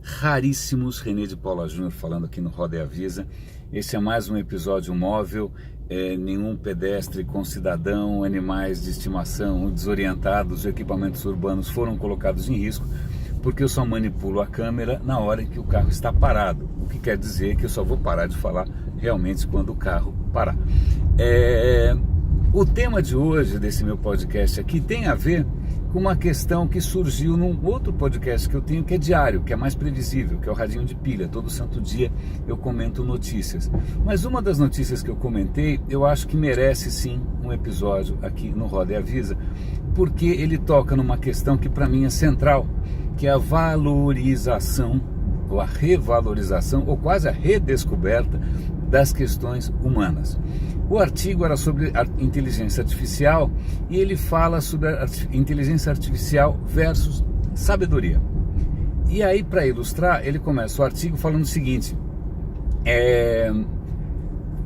raríssimos. René de Paula Júnior falando aqui no Roda e Avisa. Esse é mais um episódio móvel. Nenhum pedestre com cidadão, animais de estimação desorientados, equipamentos urbanos foram colocados em risco, porque eu só manipulo a câmera na hora em que o carro está parado. O que quer dizer que eu só vou parar de falar realmente quando o carro parar. O tema de hoje desse meu podcast aqui tem a ver com uma questão que surgiu num outro podcast que eu tenho, que é diário, que é mais previsível, que é o Radinho de Pilha. Todo santo dia eu comento notícias. Mas uma das notícias que eu comentei, eu acho que merece sim um episódio aqui no Roda e Avisa, porque ele toca numa questão que para mim é central, que é a valorização, ou a revalorização, ou quase a redescoberta das questões humanas. O artigo era sobre a inteligência artificial e ele fala sobre a inteligência artificial versus sabedoria. E aí, para ilustrar, ele começa o artigo falando o seguinte: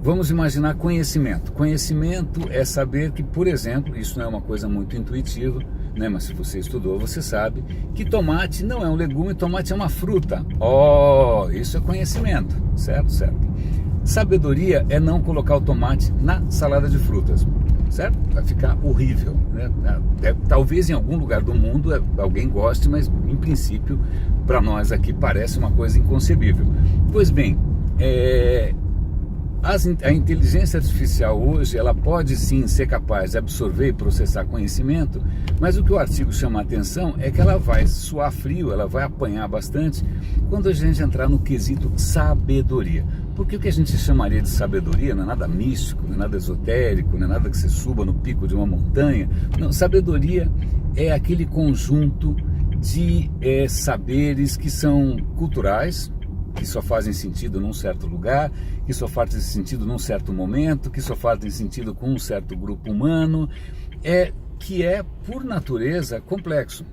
vamos imaginar conhecimento. Conhecimento é saber que, por exemplo, isso não é uma coisa muito intuitiva, né? Mas se você estudou, você sabe que tomate não é um legume, tomate é uma fruta. Isso é conhecimento, certo? Sabedoria é não colocar o tomate na salada de frutas, certo? Vai ficar horrível, né? Talvez em algum lugar do mundo alguém goste, mas em princípio para nós aqui parece uma coisa inconcebível. Pois bem, a inteligência artificial hoje, ela pode sim ser capaz de absorver e processar conhecimento, mas o que o artigo chama a atenção é que ela vai suar frio, ela vai apanhar bastante quando a gente entrar no quesito sabedoria. Porque o que a gente chamaria de sabedoria não é nada místico, não é nada esotérico, não é nada que você suba no pico de uma montanha. Não, sabedoria é aquele conjunto de saberes que são culturais, que só fazem sentido num certo lugar, que só fazem sentido num certo momento, que só fazem sentido com um certo grupo humano, que é, por natureza, complexo.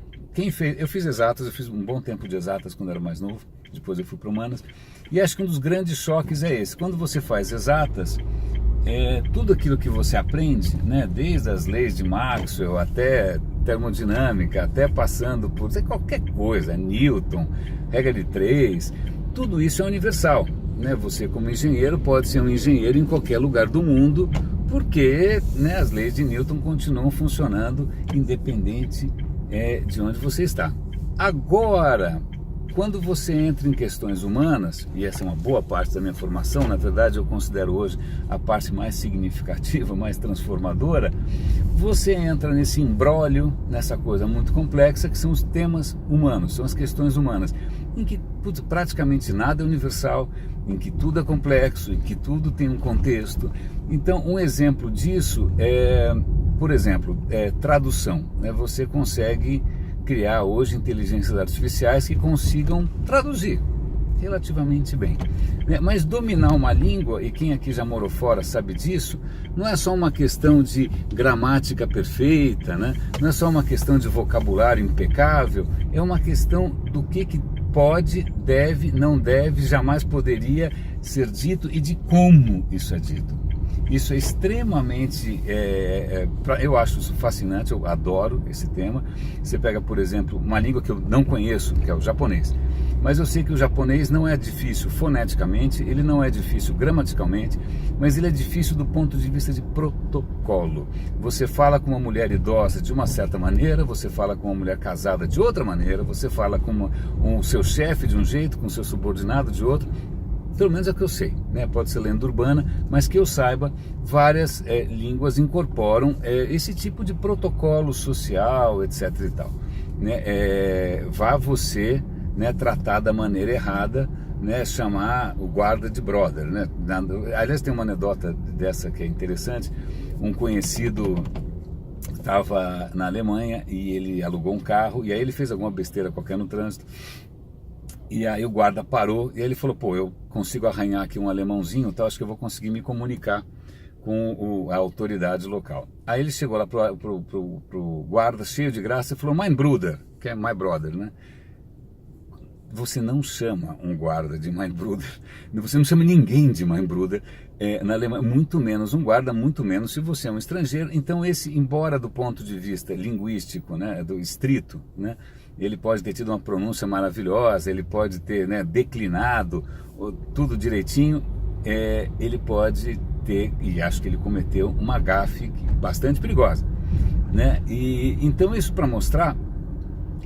Eu fiz exatas, eu fiz um bom tempo de exatas quando era mais novo, depois eu fui para humanas, e acho que um dos grandes choques é esse. Quando você faz exatas, tudo aquilo que você aprende, né, desde as leis de Maxwell até termodinâmica, até passando por qualquer coisa, Newton, regra de 3, tudo isso é universal, né? Você como engenheiro pode ser um engenheiro em qualquer lugar do mundo, porque, né, as leis de Newton continuam funcionando independente de onde você está. Agora, quando você entra em questões humanas, e essa é uma boa parte da minha formação, na verdade eu considero hoje a parte mais significativa, mais transformadora, você entra nesse imbróglio, nessa coisa muito complexa que são os temas humanos, são as questões humanas, em que praticamente nada é universal, em que tudo é complexo, em que tudo tem um contexto. Então, um exemplo disso por exemplo, tradução, né? Você consegue criar hoje inteligências artificiais que consigam traduzir relativamente bem, né? Mas dominar uma língua, e quem aqui já morou fora sabe disso, não é só uma questão de gramática perfeita, né? Não é só uma questão de vocabulário impecável, é uma questão do que pode, deve, não deve, jamais poderia ser dito e de como isso é dito. Isso é extremamente, eu acho isso fascinante, eu adoro esse tema. Você pega, por exemplo, uma língua que eu não conheço, que é o japonês. Mas eu sei que o japonês não é difícil foneticamente, ele não é difícil gramaticalmente, mas ele é difícil do ponto de vista de protocolo. Você fala com uma mulher idosa de uma certa maneira, você fala com uma mulher casada de outra maneira, você fala com o seu chefe de um jeito, com o seu subordinado de outro. Pelo menos é o que eu sei, né? Pode ser lenda urbana, mas que eu saiba, várias línguas incorporam esse tipo de protocolo social, etc. e tal, né? Vá você, né, tratar da maneira errada, né, chamar o guarda de brother, né? Aliás, tem uma anedota dessa que é interessante. Um conhecido estava na Alemanha e ele alugou um carro, e aí ele fez alguma besteira qualquer no trânsito. E aí o guarda parou e ele falou: pô, eu consigo arranhar aqui um alemãozinho, tal, acho que eu vou conseguir me comunicar com a autoridade local. Aí ele chegou lá pro guarda, cheio de graça, e falou: mein Bruder, que é my brother, né? Você não chama um guarda de mein Bruder, você não chama ninguém de mein Bruder na Alemanha, muito menos um guarda, muito menos se você é um estrangeiro. Então esse, embora do ponto de vista linguístico, né, do estrito, né, ele pode ter tido uma pronúncia maravilhosa, ele pode ter, né, declinado tudo direitinho, ele pode ter, e acho que ele cometeu uma gafe bastante perigosa, né? E então isso para mostrar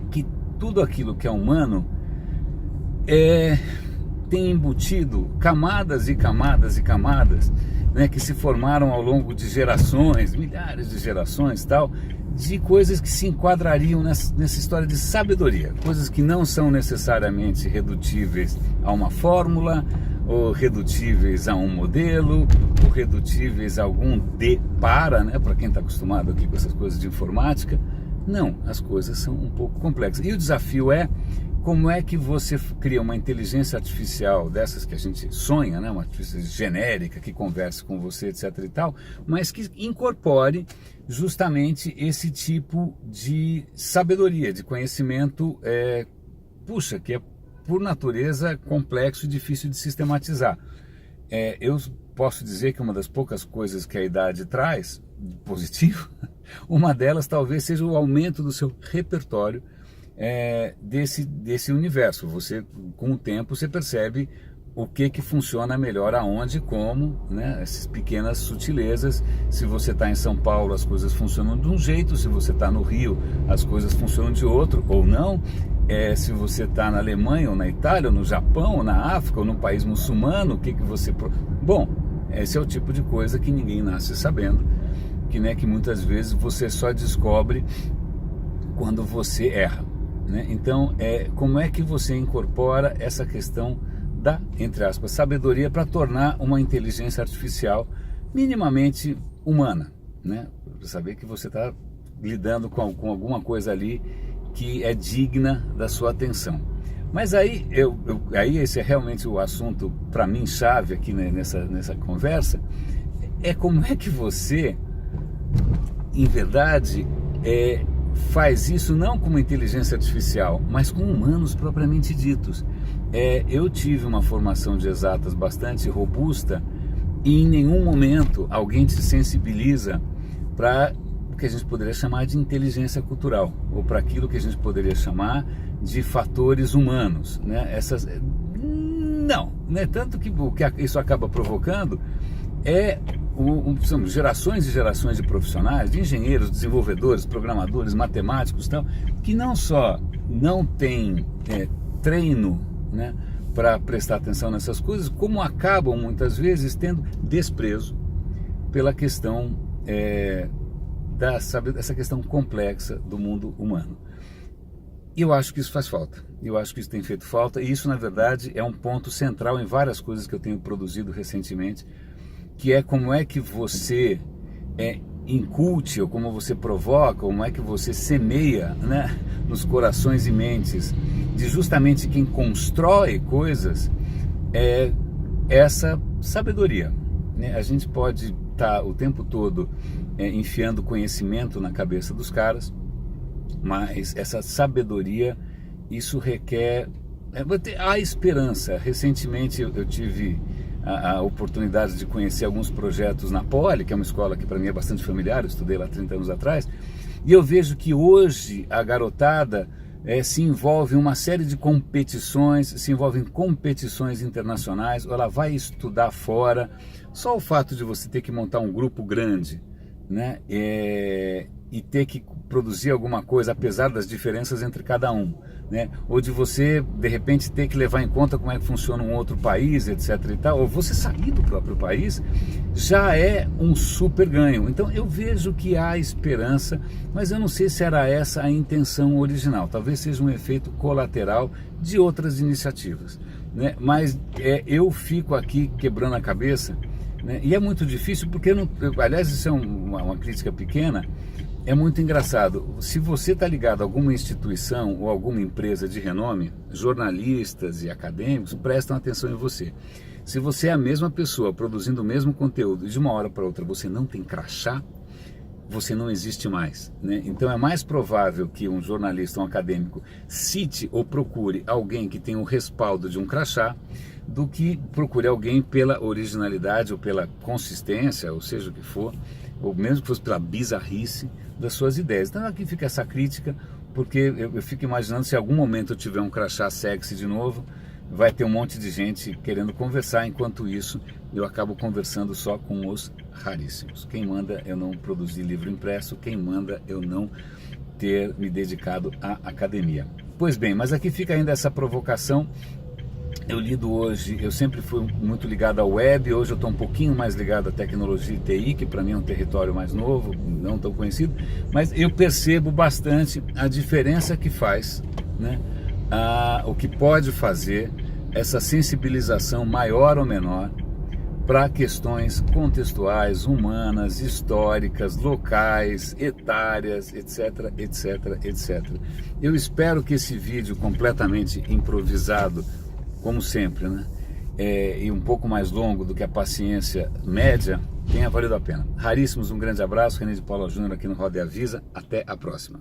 que tudo aquilo que é humano tem embutido camadas e camadas e camadas, né, que se formaram ao longo de gerações, milhares de gerações tal, de coisas que se enquadrariam nessa história de sabedoria, coisas que não são necessariamente redutíveis a uma fórmula, ou redutíveis a um modelo, ou redutíveis a algum né, para quem está acostumado aqui com essas coisas de informática. Não, as coisas são um pouco complexas. E o desafio como é que você cria uma inteligência artificial dessas que a gente sonha, né? Uma inteligência genérica que converse com você, etc e tal, mas que incorpore justamente esse tipo de sabedoria, de conhecimento, que é por natureza complexo e difícil de sistematizar. Eu posso dizer que uma das poucas coisas que a idade traz, positivo, uma delas talvez seja o aumento do seu repertório desse universo. Você, com o tempo, você percebe o que funciona melhor aonde, como, né? Essas pequenas sutilezas. Se você está em São Paulo, as coisas funcionam de um jeito, se você está no Rio, as coisas funcionam de outro, ou não. Se você está na Alemanha, ou na Itália, ou no Japão, ou na África, ou num país muçulmano, o que você... Bom, esse é o tipo de coisa que ninguém nasce sabendo, que muitas vezes você só descobre quando você erra, né? Então, como é que você incorpora essa questão da, entre aspas, sabedoria para tornar uma inteligência artificial minimamente humana, né? Para saber que você está lidando com alguma coisa ali que é digna da sua atenção. Mas aí esse é realmente o assunto, para mim, chave aqui, né, nessa conversa, como é que você, em verdade, faz isso não com uma inteligência artificial, mas com humanos propriamente ditos. Eu tive uma formação de exatas bastante robusta e em nenhum momento alguém te sensibiliza para o que a gente poderia chamar de inteligência cultural, ou para aquilo que a gente poderia chamar de fatores humanos, né? Não, né? Tanto que o que isso acaba provocando são gerações e gerações de profissionais, de engenheiros, desenvolvedores, programadores, matemáticos, tal, que não só não têm treino, né, para prestar atenção nessas coisas, como acabam muitas vezes tendo desprezo pela questão dessa questão complexa do mundo humano. E eu acho que isso faz falta, eu acho que isso tem feito falta, e isso, na verdade, é um ponto central em várias coisas que eu tenho produzido recentemente, que é como é que você incute, ou como você provoca, como é que você semeia, né, nos corações e mentes de justamente quem constrói coisas, essa sabedoria, né? A gente pode estar o tempo todo enfiando conhecimento na cabeça dos caras, mas essa sabedoria, isso requer a esperança. Recentemente eu tive a oportunidade de conhecer alguns projetos na Poli, que é uma escola que para mim é bastante familiar, eu estudei lá 30 anos atrás, e eu vejo que hoje a garotada se envolve em uma série de competições, se envolve em competições internacionais, ou ela vai estudar fora. Só o fato de você ter que montar um grupo grande, né, e ter que produzir alguma coisa apesar das diferenças entre cada um, né, ou de você de repente ter que levar em conta como é que funciona um outro país, etc e tal, ou você sair do próprio país, já é um super ganho. Então eu vejo que há esperança, mas eu não sei se era essa a intenção original, talvez seja um efeito colateral de outras iniciativas, né? Mas eu fico aqui quebrando a cabeça, né? E é muito difícil porque, aliás, isso é uma crítica pequena. É muito engraçado, se você está ligado a alguma instituição ou alguma empresa de renome, jornalistas e acadêmicos prestam atenção em você. Se você é a mesma pessoa produzindo o mesmo conteúdo e de uma hora para outra você não tem crachá, você não existe mais, né? Então é mais provável que um jornalista, um acadêmico, cite ou procure alguém que tem o respaldo de um crachá do que procure alguém pela originalidade ou pela consistência, ou seja o que for, ou mesmo que fosse pela bizarrice das suas ideias. Então aqui fica essa crítica porque eu fico imaginando se em algum momento eu tiver um crachá sexy de novo, vai ter um monte de gente querendo conversar, enquanto isso eu acabo conversando só com os raríssimos. Quem manda eu não produzir livro impresso, quem manda eu não ter me dedicado à academia. Pois bem, mas aqui fica ainda essa provocação. Eu lido hoje, eu sempre fui muito ligado à web, hoje eu estou um pouquinho mais ligado à tecnologia e TI, que para mim é um território mais novo, não tão conhecido, mas eu percebo bastante a diferença que faz, né? O que pode fazer essa sensibilização maior ou menor para questões contextuais, humanas, históricas, locais, etárias, etc, etc, etc. Eu espero que esse vídeo completamente improvisado, como sempre, né, e um pouco mais longo do que a paciência média, tenha valido a pena. Raríssimos, um grande abraço, René de Paula Júnior aqui no Roda e Avisa, até a próxima.